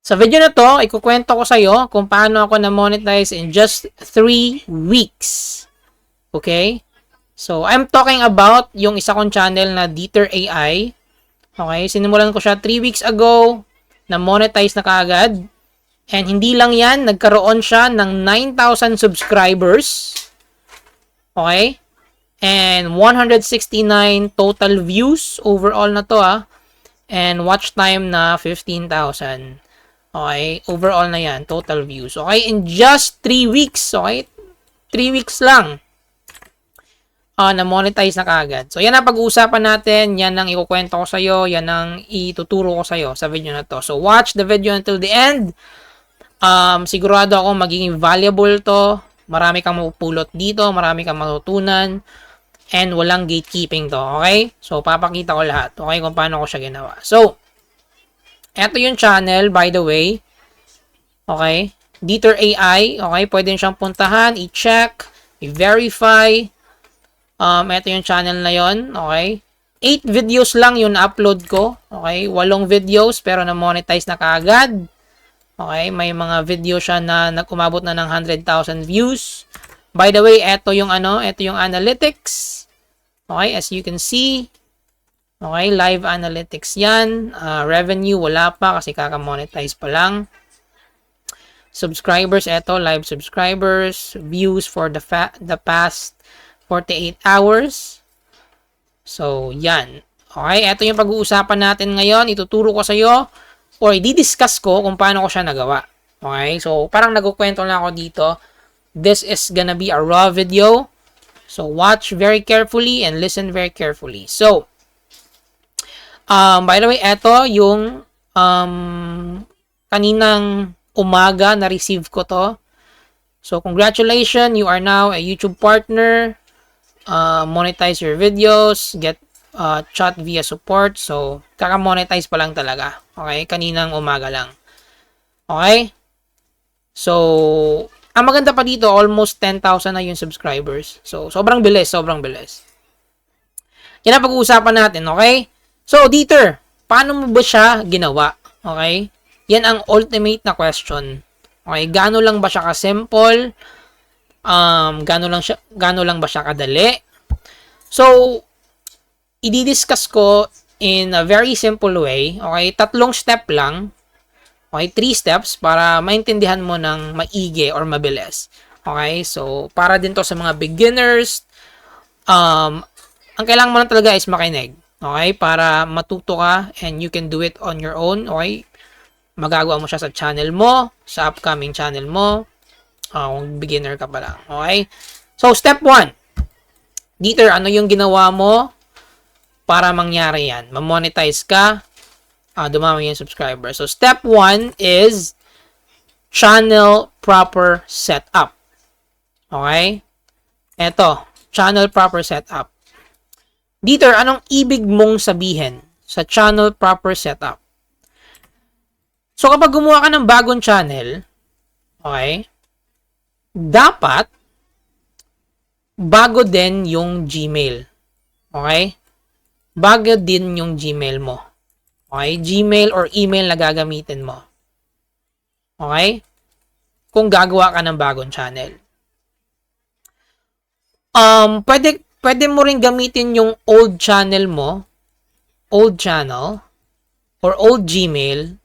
Sa video na to, ikukwento ko sa'yo kung paano ako na-monetize in just 3 weeks. Okay? So, I'm talking about yung isa kong channel na Dieter AI. Okay? Sinimulan ko siya 3 weeks ago. Na-monetize na kaagad. And hindi lang yan, nagkaroon siya ng 9,000 subscribers. Okay? And 169 total views overall na to And watch time na 15,000. Okay? Overall na yan, total views. Okay? In just 3 weeks. Okay? 3 weeks lang. Na-monetize na kaagad. So, yan ang pag-uusapan natin. Yan ang ikukwento ko sa'yo. Yan ang ituturo ko sa'yo sa video na to. So, watch the video until the end. Sigurado ako magiging valuable to. Marami kang mapupulot dito. Marami kang matutunan. And walang gatekeeping to. Okay? So, papakita ko lahat. Okay? Kung paano ko siya ginawa. So, eto yung channel, by the way. Okay? Dieter AI. Okay? Pwede siyang puntahan, i-check, i-verify. Ito yung channel na yon. Okay? 8 videos lang yung upload ko. Okay? 8 videos pero na-monetize na kaagad. Okay? May mga video siya na nag-umabot na ng 100,000 views. By the way, ito yung analytics. Okay? As you can see. Okay? Live analytics yan. Revenue, wala pa kasi kaka-monetize pa lang. Subscribers, ito. Live subscribers. Views for the past 48 hours. So, yan. Okay, ito yung pag-uusapan natin ngayon. Ituturo ko sa iyo or i-discuss ko kung paano ko siya nagawa. Okay, so parang nagkukwento lang ako dito. This is gonna be a raw video. So, watch very carefully and listen very carefully. So, by the way, ito yung kaninang umaga na-receive ko to. So, congratulations. You are now a YouTube partner. Monetize your videos, get chat via support. So, kaka-monetize pa lang talaga. Okay? Kaninang umaga lang. Okay? So, ang maganda pa dito, almost 10,000 na yung subscribers. So, sobrang bilis, sobrang bilis. Yan ang pag-uusapan natin, okay? So, Dieter, paano mo ba siya ginawa? Okay? Yan ang ultimate na question. Okay? Gaano lang ba siya ka-simple? Gaano lang ba siya kadali? So, i-discuss ko in a very simple way. Okay, 3 step lang. Okay, 3 steps para maintindihan mo ng maigi or mabilis. Okay, so para din to sa mga beginners. Ang kailangan mo lang talaga is makinig. Okay, para matuto ka and you can do it on your own. Okay, magagawa mo siya sa channel mo, sa upcoming channel mo. Kung beginner ka pa lang. Okay? So, step 1. Dieter, ano yung ginawa mo para mangyari yan? Ma-monetize ka, dumami yung subscriber. So, step 1 is channel proper setup. Okay? Eto, channel proper setup. Dieter, anong ibig mong sabihin sa channel proper setup? So, kapag gumawa ka ng bagong channel, okay, dapat bago din yung Gmail. Okay? Bago din yung Gmail mo. Okay? Gmail or email na gagamitin mo. Okay? Kung gagawa ka ng bagong channel. Pwede mo rin gamitin yung old channel mo, old channel, or old Gmail.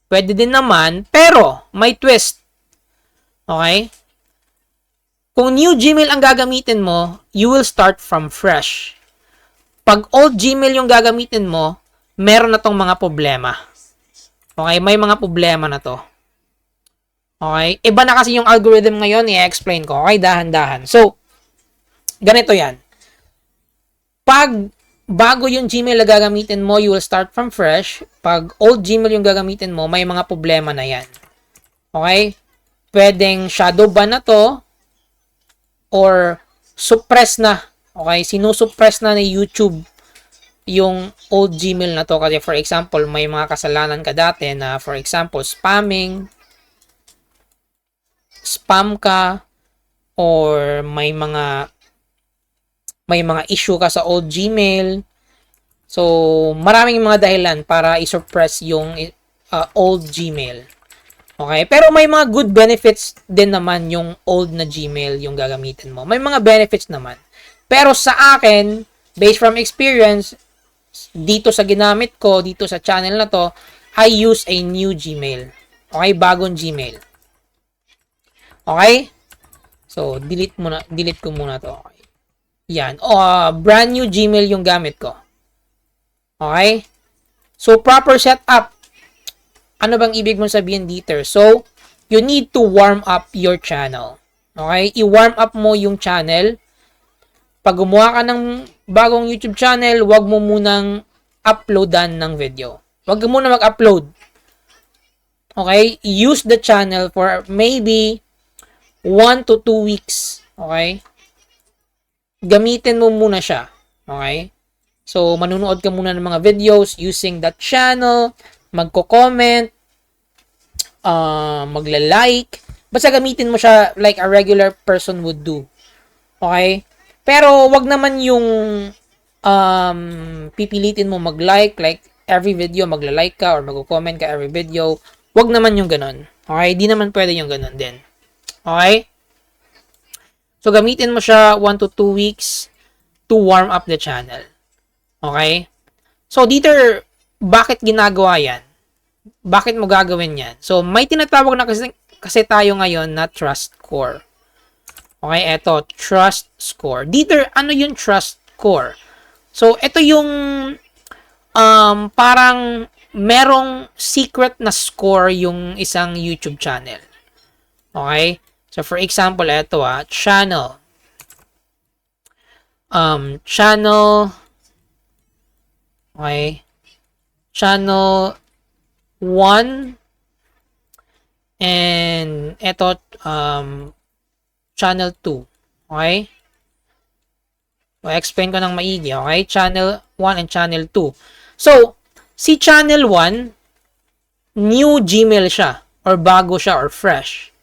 Pwede din naman, pero may twist. Okay? Kung new Gmail ang gagamitin mo, you will start from fresh. Pag old Gmail yung gagamitin mo, meron na tong mga problema. Okay? May mga problema na to. Okay? Iba na kasi yung algorithm ngayon, i-explain ko. Okay? Dahan-dahan. So, ganito yan. Pag bago yung Gmail na gagamitin mo, you will start from fresh. Pag old Gmail yung gagamitin mo, may mga problema na yan. Okay? Pwedeng shadow ban na to or suppress na. Okay? Sinusuppress na ni YouTube yung old Gmail na to. Kasi for example, may mga kasalanan ka dati na for example, spam ka or may mga issue ka sa old Gmail. So, maraming mga dahilan para i-suppress yung old Gmail. Okay? Pero may mga good benefits din naman yung old na Gmail yung gagamitin mo. May mga benefits naman. Pero sa akin, based from experience, dito sa ginamit ko, dito sa channel na to, I use a new Gmail. Okay? Bagong Gmail. Okay? So, delete ko muna to. Okay. Yan. Brand new Gmail yung gamit ko. Okay? So, proper setup. Ano bang ibig mong sabihin dito? So, you need to warm up your channel. Okay? I-warm up mo yung channel. Pag gumawa ka ng bagong YouTube channel, wag mo munang uploadan ng video. Wag mo muna mag-upload. Okay? Use the channel for maybe 1 to 2 weeks. Okay? Gamitin mo muna siya. Okay? So, manunood ka muna ng mga videos using that channel, magko-comment, magla-like. Basta gamitin mo siya like a regular person would do. Okay? Pero, wag naman yung pipilitin mo mag-like, like every video magla-like ka or magko-comment ka every video. Wag naman yung ganun. Okay? Di naman pwede yung ganun din. Okay? So, gamitin mo siya 1 to 2 weeks to warm up the channel. Okay? So, dito, bakit ginagawa yan? Bakit mo gagawin yan? So, may tinatawag na kasi tayo ngayon na trust score. Okay, eto, trust score. Dito, ano yung trust score? So, ito yung parang merong secret na score yung isang YouTube channel. Okay? So, for example, eto channel. Channel. Okay? Channel 1. And eto, channel 2. Okay? So, explain ko ng maigi. Okay? Channel 1 and channel 2. So, si channel 1, new Gmail siya. Or bago siya or fresh.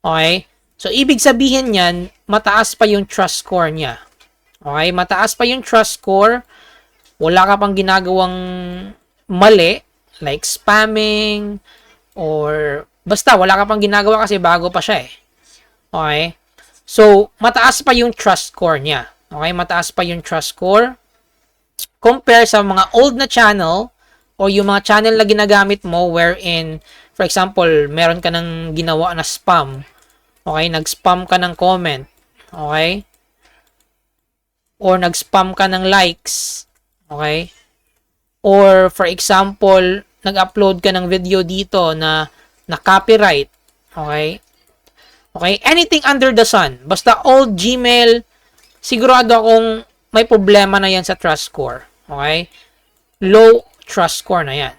Okay? So, ibig sabihin yan, mataas pa yung trust score niya. Okay? Mataas pa yung trust score. Wala ka pang ginagawang mali, like spamming, or basta, wala ka pang ginagawa kasi bago pa siya eh. Okay? So, mataas pa yung trust score niya. Okay? Mataas pa yung trust score. Compare sa mga old na channel, o yung mga channel na ginagamit mo wherein, for example, meron ka ng ginawa na spam. Okay? Nag-spam ka ng comment. Okay? Or nag-spam ka ng likes. Okay? Or, for example, nag-upload ka ng video dito na copyright. Okay? Okay? Anything under the sun. Basta old Gmail, sigurado akong may problema na yan sa trust score. Okay? Low trust score na yan.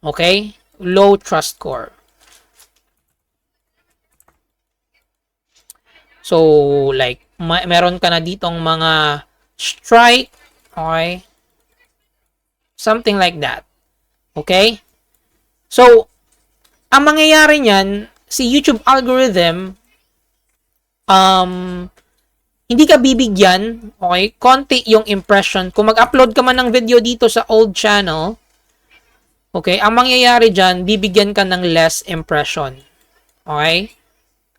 Okay? Low trust score. So, like, meron ka na ditong mga strike. Okay? Something like that. Okay? So, ang mangyayari niyan, si YouTube algorithm, hindi ka bibigyan, okay, konti yung impression. Kung mag-upload ka man ng video dito sa old channel, okay, ang mangyayari dyan, bibigyan ka ng less impression. Okay?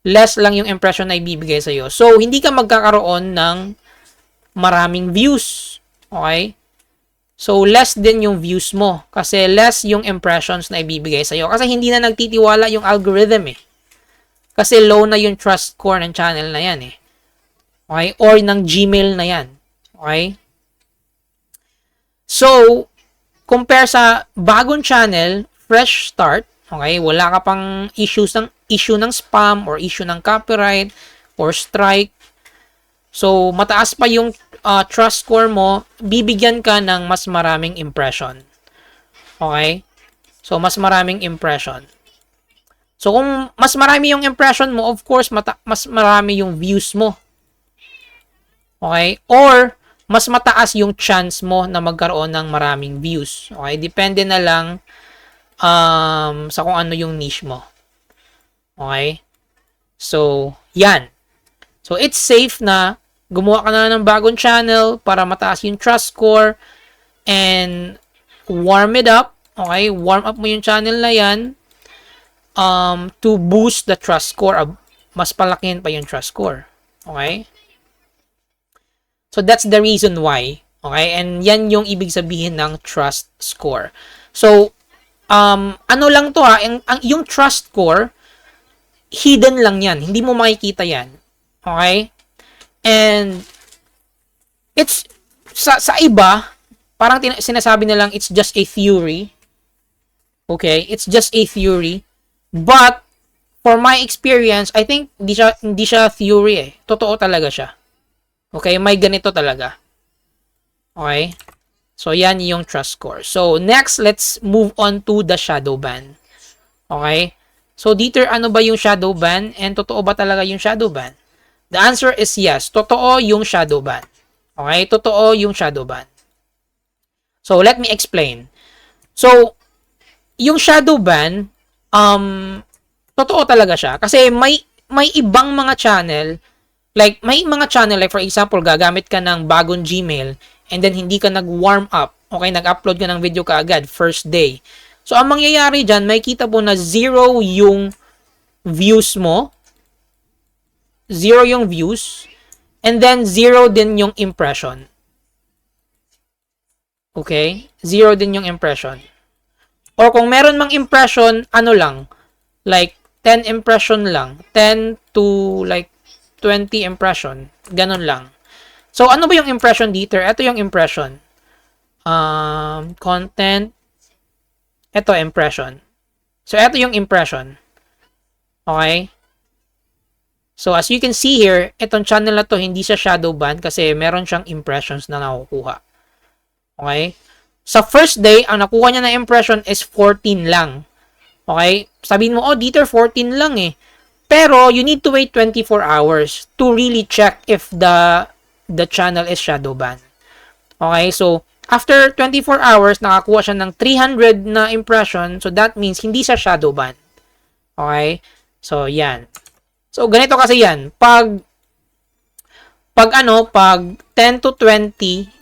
Less lang yung impression na ibibigay sa'yo. So, hindi ka magkakaroon ng maraming views. Okay? So, less din yung views mo. Kasi less yung impressions na ibibigay sa'yo. Kasi hindi na nagtitiwala yung algorithm eh. Kasi low na yung trust score ng channel na yan eh. Okay? Or ng Gmail na yan. Okay? So, compare sa bagong channel, fresh start, okay? Wala ka pang issue ng spam or issue ng copyright or strike. So, mataas pa yung trust score mo, bibigyan ka ng mas maraming impression. Okay? So, mas maraming impression. So, kung mas marami yung impression mo, of course, mas marami yung views mo. Okay? Or, mas mataas yung chance mo na magkaroon ng maraming views. Okay? Depende na lang sa kung ano yung niche mo. Okay? So, yan. So, it's safe na gumawa ka na ng bagong channel para mataas yung trust score and warm it up. Okay? Warm up mo yung channel na yan to boost the trust score. Mas palakihin pa yung trust score. Okay? So, that's the reason why. Okay? And yan yung ibig sabihin ng trust score. So, ano lang to ha, yung trust score, hidden lang yan. Hindi mo makikita yan. Okay? And, it's, sa iba, parang sinasabi nilang it's just a theory. Okay? It's just a theory. But, for my experience, I think hindi siya theory eh. Totoo talaga siya. Okay? May ganito talaga. Okay? So, yan yung trust score. So, next, let's move on to the shadow ban. Okay? So, dito, ano ba yung shadow ban? And totoo ba talaga yung shadow ban? The answer is yes. Totoo yung shadow ban. Okay? Totoo yung shadow ban. So, let me explain. So, yung shadow ban, totoo talaga siya. Kasi may ibang mga channel, like, for example, gagamit ka ng bagong Gmail, and then hindi ka nag-warm up. Okay, nag-upload ka ng video kaagad, first day. So, ang mangyayari dyan, may kita po na 0 yung views mo. 0 yung views. And then, 0 din yung impression. Okay? 0 din yung impression. Or kung meron mang impression, ano lang, like, 10 impression lang. 10 to, like, 20 impression. Ganon lang. So, ano ba yung impression dito? Ito yung impression. Content. Ito, impression. So, ito yung impression. Okay? So, as you can see here, itong channel na to, hindi siya shadow ban kasi meron siyang impressions na nakukuha. Okay? Sa first day, ang nakuha niya na impression is 14 lang. Okay? Sabihin mo, oh, dito 14 lang eh. Pero, you need to wait 24 hours to really check if the channel is shadow ban. Okay, so after 24 hours, nakakuha siya ng 300 na impression. So that means hindi siya shadow ban. Okay, so yan. So ganito kasi yan. Pag 10 to 20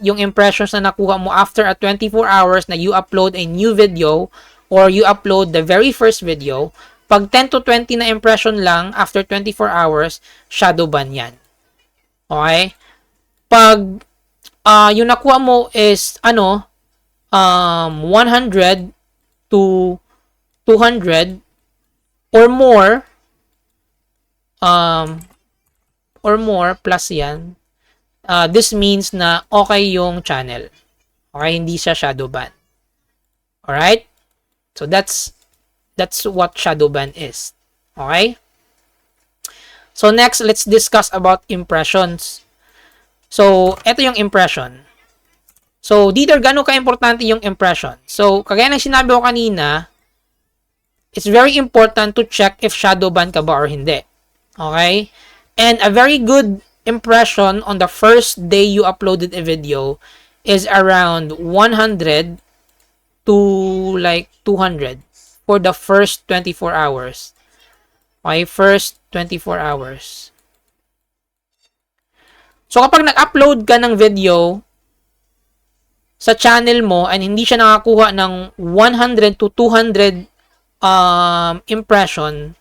yung impressions na nakuha mo after a 24 hours na you upload a new video or you upload the very first video, pag 10 to 20 na impression lang after 24 hours, shadow ban yan. Okay? Pag yung nakuha mo is 100 to 200 or more plus yan, this means na okay yung channel. Okay, hindi siya shadow ban. Alright? So that's what shadow ban is. Okay? So next, let's discuss about impressions. So, ito yung impression. So, dito, gano'n ka-importante yung impression? So, kagaya ng sinabi ko kanina, it's very important to check if shadow ban ka ba or hindi. Okay? And a very good impression on the first day you uploaded a video is around 100 to like 200 for the first 24 hours. Okay? First 24 hours. So, kapag nag-upload ka ng video sa channel mo and hindi siya nakakuha ng 100 to 200 impression,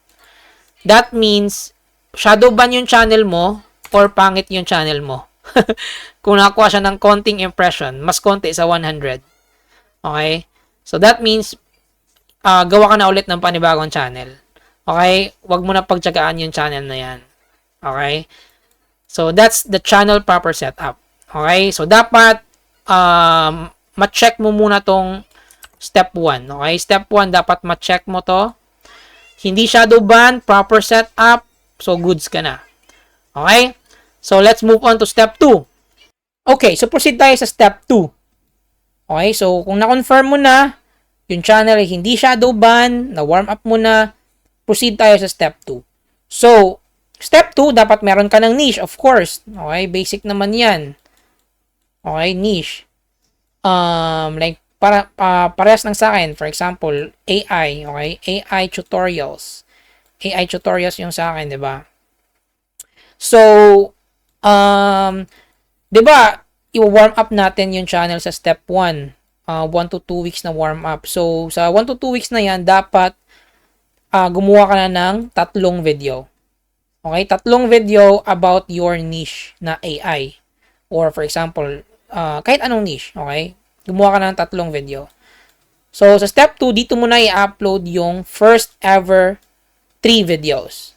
that means shadow ban yung channel mo or pangit yung channel mo. Kung nakakuha siya ng konting impression, mas konti sa 100. Okay? So, that means gawa ka na ulit ng panibagong channel. Okay? Huwag mo na pagtsagaan yung channel na yan. Okay? So, that's the channel proper setup. Okay? So, dapat ma-check mo muna tong step 1. Okay? Step 1, dapat ma-check mo to. Hindi shadow ban, proper setup. So, goods ka na. Okay? So, let's move on to step 2. Okay, so proceed tayo sa step 2. Okay? So, kung na-confirm mo na yung channel ay hindi shadow ban, na-warm up mo na, proceed tayo sa step 2. So, step 2, dapat meron ka ng niche, of course. Okay, basic naman yan. Okay, niche. Like, parehas ng sa akin. For example, AI. Okay, AI tutorials. AI tutorials yung sa akin, di ba? So, di ba, i-warm up natin yung channel sa step 1. 1 to 2 weeks na warm up. So, sa 1 to 2 weeks na yan, dapat gumawa ka na ng 3 video. Okay? 3 video about your niche na AI. Or for example, kahit anong niche. Okay? Gumawa ka na ng 3 video. So, sa step 2, dito mo na i-upload yung first ever 3 videos.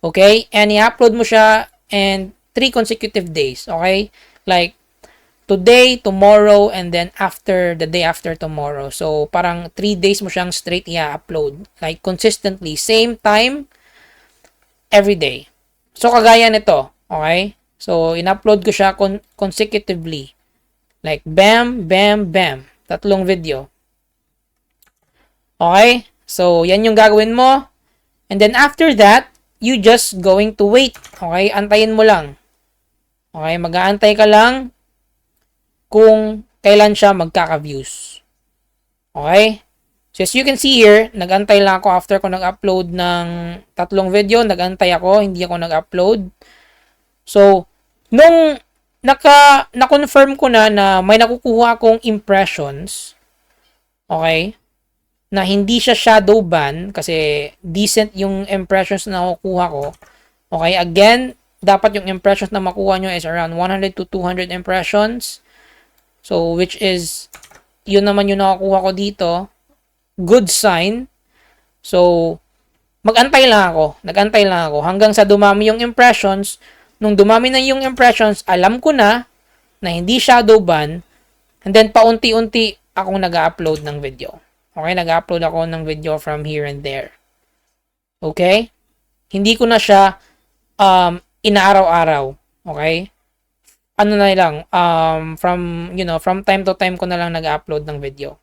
Okay? And i-upload mo siya and 3 consecutive days. Okay? Like, today, tomorrow, and then after, the day after tomorrow. So, parang 3 days mo siyang straight i-upload. Like, consistently. Same time, every day. So, kagaya nito. Okay? So, in-upload ko siya consecutively. Like, bam, bam, bam. 3 video. Okay? So, yan yung gagawin mo. And then, after that, you just going to wait. Okay? Antayin mo lang. Okay? Mag-aantay ka lang kung kailan siya magkaka-views. Okay? So, as you can see here, nag-antay lang ako after ko nag-upload ng 3 video. Nag-antay ako, hindi ako nag-upload. So, nung na-confirm ko na may nakukuha akong impressions, okay, na hindi siya shadow ban kasi decent yung impressions na nakukuha ko. Okay, again, dapat yung impressions na makuha nyo is around 100 to 200 impressions. So, which is, yun naman yung nakukuha ko dito. Good sign. So, mag-antay lang ako. Nag-antay lang ako hanggang sa dumami yung impressions. Nung dumami na yung impressions, alam ko na hindi shadow ban. And then, paunti-unti akong nag-upload ng video. Okay, nag-upload ako ng video from here and there. Okay? Hindi ko na siya inaaraw-araw. Okay? Ano na lang, from time to time ko na lang nag-upload ng video.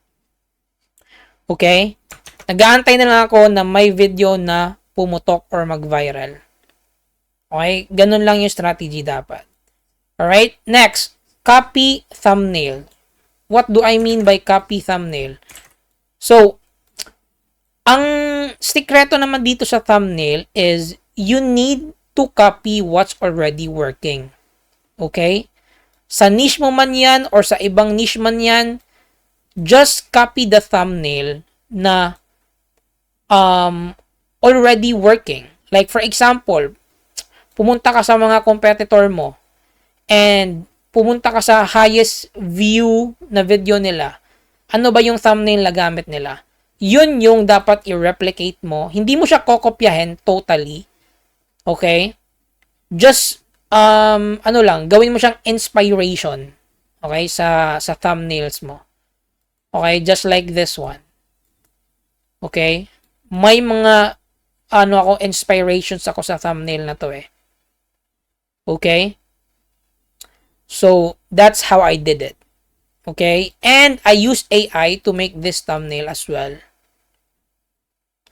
Okay? Nag-aantay na lang ako na may video na pumutok or mag-viral. Okay? Ganun lang yung strategy dapat. Alright? Next, copy thumbnail. What do I mean by copy thumbnail? So, ang sikreto naman dito sa thumbnail is you need to copy what's already working. Okay? Sa niche mo man yan or sa ibang niche man yan, just copy the thumbnail na already working. Like for example, pumunta ka sa mga competitor mo and pumunta ka sa highest view na video nila. Ano ba yung thumbnail na gamit nila? Yun yung dapat i-replicate mo. Hindi mo siya kokopyahin totally. Okay? Just, gawin mo siyang inspiration. Okay? Sa thumbnails mo. Okay? Just like this one. Okay? May mga, inspirations ako sa thumbnail na to eh. Okay? So, that's how I did it. Okay? And I use AI to make this thumbnail as well.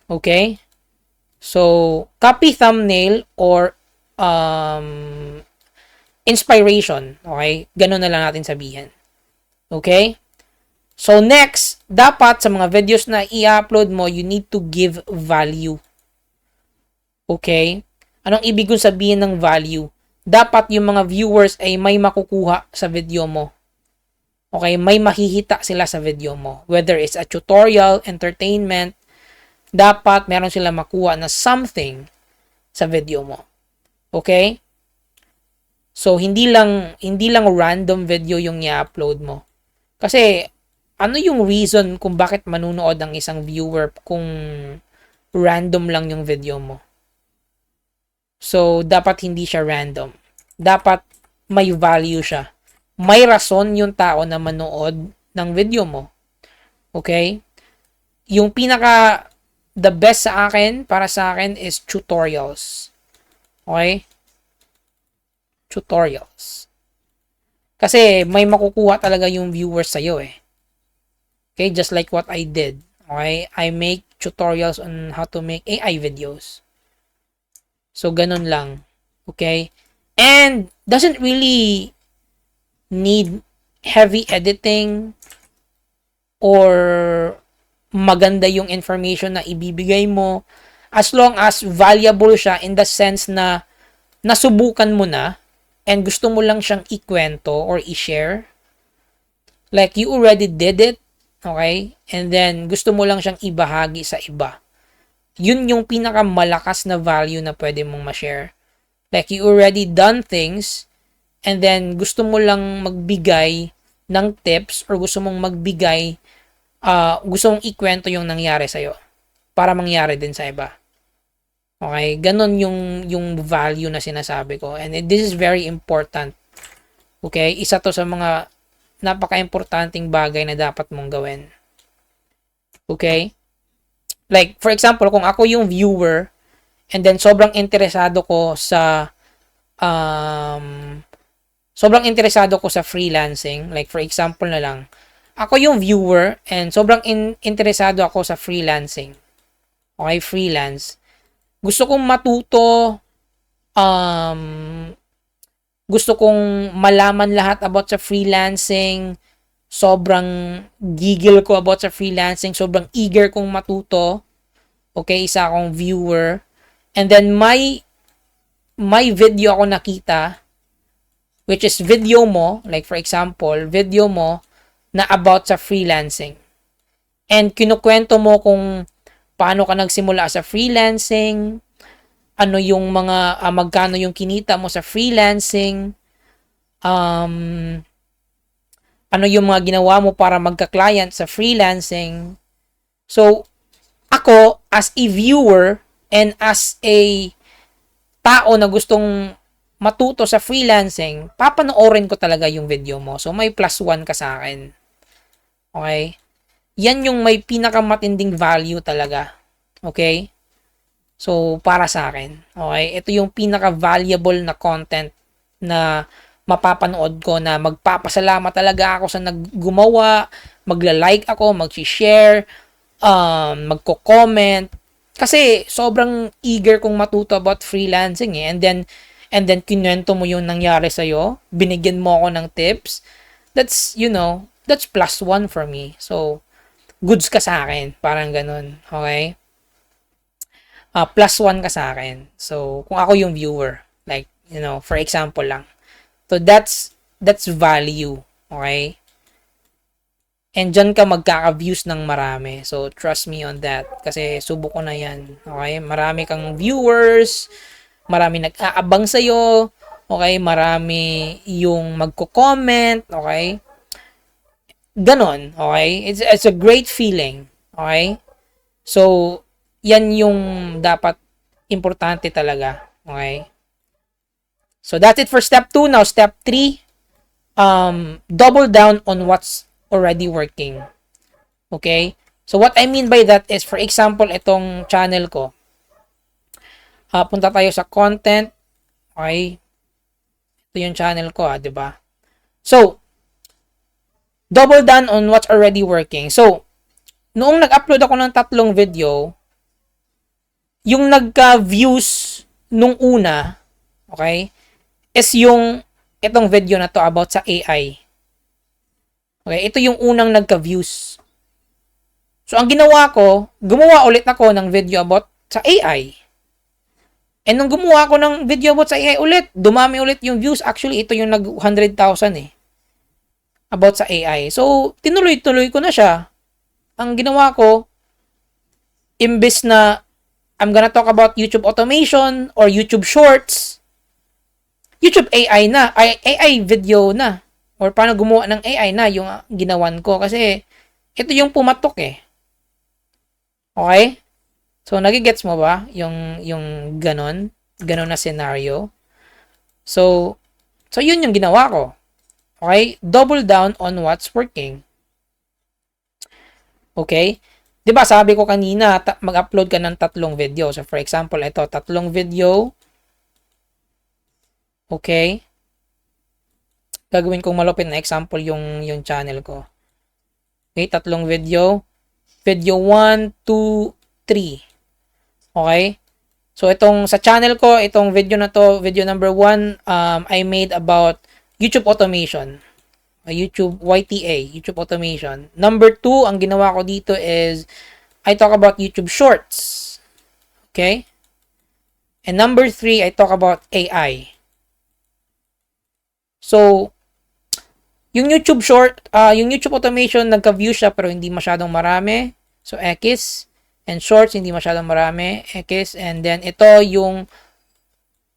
Okay? So, copy thumbnail or inspiration. Okay? Ganun na lang natin sabihin. Okay? So, next, dapat sa mga videos na i-upload mo, you need to give value. Okay? Anong ibig kong sabihin ng value? Dapat yung mga viewers ay may makukuha sa video mo. Okay, may makikita sila sa video mo. Whether it's a tutorial, entertainment, dapat meron sila makuha na something sa video mo. Okay? So, hindi lang random video yung i-upload mo. Kasi, ano yung reason kung bakit manunood ang isang viewer kung random lang yung video mo? So, dapat hindi siya random. Dapat may value siya. May rason yung tao na manood ng video mo. Okay? Yung the best para sa akin is tutorials. Okay? Tutorials. Kasi may makukuha talaga yung viewers sa'yo eh. Okay? Just like what I did. Okay? I make tutorials on how to make AI videos. So, ganun lang. Okay? And doesn't really need heavy editing or maganda yung information na ibibigay mo as long as valuable siya in the sense na nasubukan mo na and gusto mo lang siyang ikwento or i-share. Like, you already did it, okay? And then, gusto mo lang siyang ibahagi sa iba. Yun yung pinakamalakas na value na pwede mong ma-share. Like, you already done things, and then, gusto mo lang magbigay ng tips, or gusto mong magbigay, gusto mong ikwento yung nangyari sa'yo, para mangyari din sa iba. Okay? Ganon yung value na sinasabi ko. And this is very important. Okay? Isa to sa mga napaka-importanting bagay na dapat mong gawin. Okay? Like, for example, kung ako yung viewer, and then sobrang interesado ko sa freelancing, like for example na lang, ako yung viewer, and sobrang interesado ako sa freelancing. Okay, freelance. Gusto kong matuto, gusto kong malaman lahat about sa freelancing, sobrang gigil ko about sa freelancing, sobrang eager kong matuto. Okay, isa akong viewer. And then may video ako nakita, which is video mo, like for example, video mo na about sa freelancing. And kinukwento mo kung paano ka nagsimula sa freelancing, ano yung mga magkano yung kinita mo sa freelancing, ano yung mga ginawa mo para magka-client sa freelancing. So, ako as a viewer and as a tao na gustong matuto sa freelancing, papanoorin ko talaga yung video mo. So, may +1 ka sa akin. Okay? Yan yung may pinakamatinding value talaga. Okay? So, para sa akin. Okay? Ito yung pinaka-valuable na content na mapapanood ko, na magpapasalamat talaga ako sa naggumawa, magla-like ako, mag-share, magko-comment. Kasi sobrang eager kong matuto about freelancing eh. And then kinuwento mo yung nangyari sa'yo, binigyan mo ako ng tips. That's, that's +1 for me. So, goods ka sa akin. Parang ganun. Okay? +1 ka sa akin. So, kung ako yung viewer, like, for example lang. So, that's value. Okay? And dyan ka magkaka-views ng marami. So, trust me on that. Kasi, subok ko na yan. Okay? Marami kang viewers, marami nag-aabang sa'yo, okay? Marami yung magko-comment, okay? Ganon, okay? It's a great feeling, okay? So, yan yung dapat importante talaga. Okay? So, that's it for step 2. Now, step 3, double down on what's already working. Okay? So, what I mean by that is, for example, itong channel ko. Punta tayo sa content. Okay? Ito yung channel ko, diba? So, double down on what's already working. So, noong nag-upload ako ng 3 video, yung nagka-views nung una, okay, is yung itong video na to about sa AI. Okay, ito yung unang nagka-views. So, ang ginawa ko, gumawa ulit ako ng video about sa AI. And nung gumawa ako ng video about sa AI ulit, dumami ulit yung views. Actually, ito yung nag-100,000 eh. About sa AI. So, tinuloy-tuloy ko na siya. Ang ginawa ko, imbes na I'm gonna talk about YouTube automation or YouTube shorts, YouTube AI na, AI video na, or paano gumawa ng AI na yung ginawan ko, kasi ito yung pumatok eh. Okay? So, nagigets mo ba yung ganon na scenario? So yun yung ginawa ko. Okay? Double down on what's working. Okay? Diba, sabi ko kanina, mag-upload ka ng 3 video. So, for example, ito, 3 video. Okay? Gagawin kong malupit na example yung channel ko. Okay, 3 video. Video 1, 2, 3. Okay? So, itong sa channel ko, itong video na to, video number 1, I made about YouTube automation. YouTube YTA, YouTube automation. Number 2, ang ginawa ko dito is I talk about YouTube shorts. Okay? And number 3, I talk about AI. So, Yung yung YouTube automation, nagka-view siya pero hindi masyadong marami. So, X. And shorts, hindi masyadong marami. X. And then, ito yung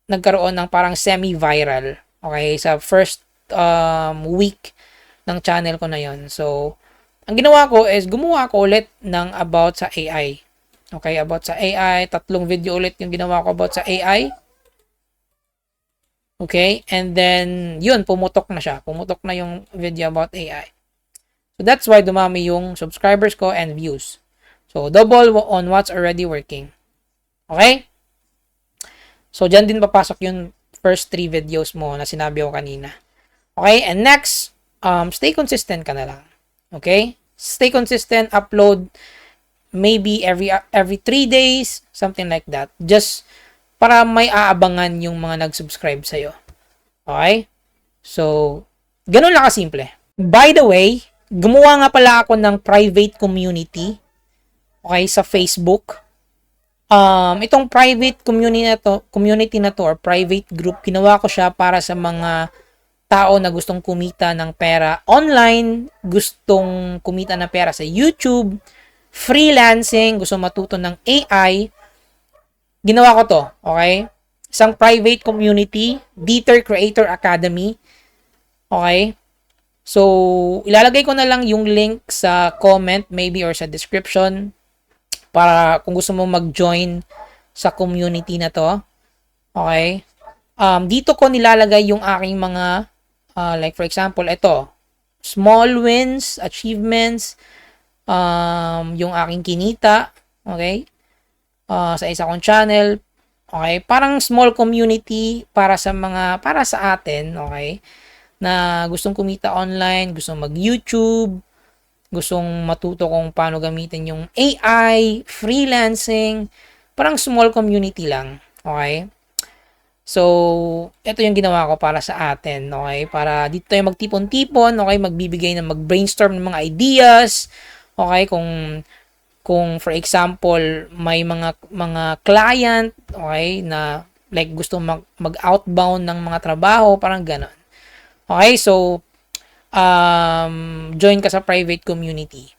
nagkaroon ng parang semi-viral. Okay? Sa first week ng channel ko na yon. So, ang ginawa ko is gumawa ko ulit ng about sa AI. Okay? About sa AI. 3 video ulit yung ginawa ko about sa AI. Okay? And then, yun, pumutok na siya. Pumutok na yung video about AI. So, that's why dumami yung subscribers ko and views. So, double on what's already working. Okay? So, dyan din papasok yung first 3 videos mo na sinabi ko kanina. Okay? And next, stay consistent ka na lang. Okay? Stay consistent, upload maybe every 3 days, something like that. Just para may aabangan yung mga nag-subscribe sa'yo. Okay? So, ganun lang kasimple. By the way, gumawa nga pala ako ng private community, okay, sa Facebook. Itong private community na to or private group, ginawa ko siya para sa mga tao na gustong kumita ng pera online, gustong kumita ng pera sa YouTube, freelancing, gusto matuto ng AI. Ginawa ko to, okay? Isang private community, Dieter Creator Academy. Okay? So, ilalagay ko na lang yung link sa comment maybe or sa description para kung gusto mo mag-join sa community na to. Okay? Dito ko nilalagay yung aking mga like for example, ito. Small wins, achievements, yung aking kinita. Okay? Sa isa kong channel. Okay? Parang small community para sa atin, okay? Na gustong kumita online, gustong mag-YouTube, gustong matuto kung paano gamitin yung AI, freelancing, parang small community lang, okay? So, ito yung ginawa ko para sa atin, okay? Para dito tayo magtipon-tipon, okay? Mag-brainstorm ng mga ideas, okay? Kung for example, may mga client, okay, na like gusto mag-outbound ng mga trabaho, parang gano'n. Okay, so join ka sa private community.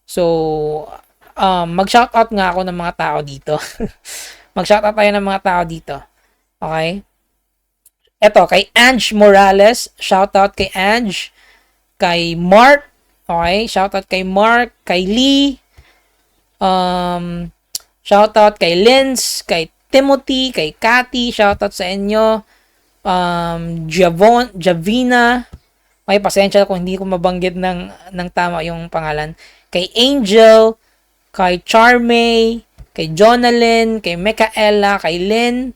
So mag-shoutout nga ako ng mga tao dito. Mag-shoutout tayo ng mga tao dito. Okay? Eto, kay Ange Morales, shoutout kay Ange, kay Mark, okay? Shoutout kay Mark, kay Lee, shoutout kay Linz, kay Timothy, kay Cathy, shoutout sa inyo. Javina, may pasensya kung hindi ko mabanggit ng tama yung pangalan. Kay Angel, kay Charmay, kay Jonalyn, kay Micaela, kay Lynn,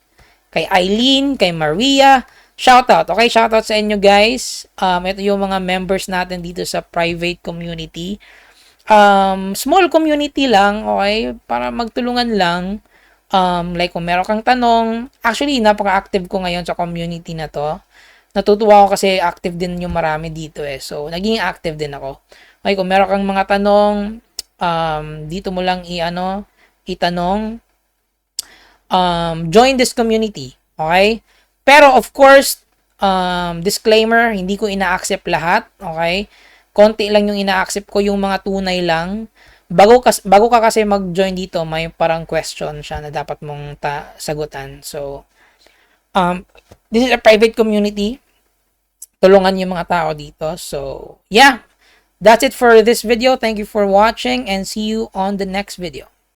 kay Eileen, kay Maria. Shoutout, okay? Shoutout sa inyo guys. Ito yung mga members natin dito sa private community. Small community lang, okay? Para magtulungan lang. Like kung meron kang tanong, actually napaka-active ko ngayon sa community na to. Natutuwa ako kasi active din yung marami dito eh. So, naging active din ako. Okay, kung meron kang mga tanong, dito mo lang itanong. Join this community, okay? Pero of course, disclaimer, hindi ko ina-accept lahat, okay? Konti lang yung ina-accept ko, yung mga tunay lang. Bago ka kasi mag-join dito, may parang question siya na dapat mong sagutan. So, this is a private community. Tulungan yung mga tao dito. So, yeah. That's it for this video. Thank you for watching and see you on the next video.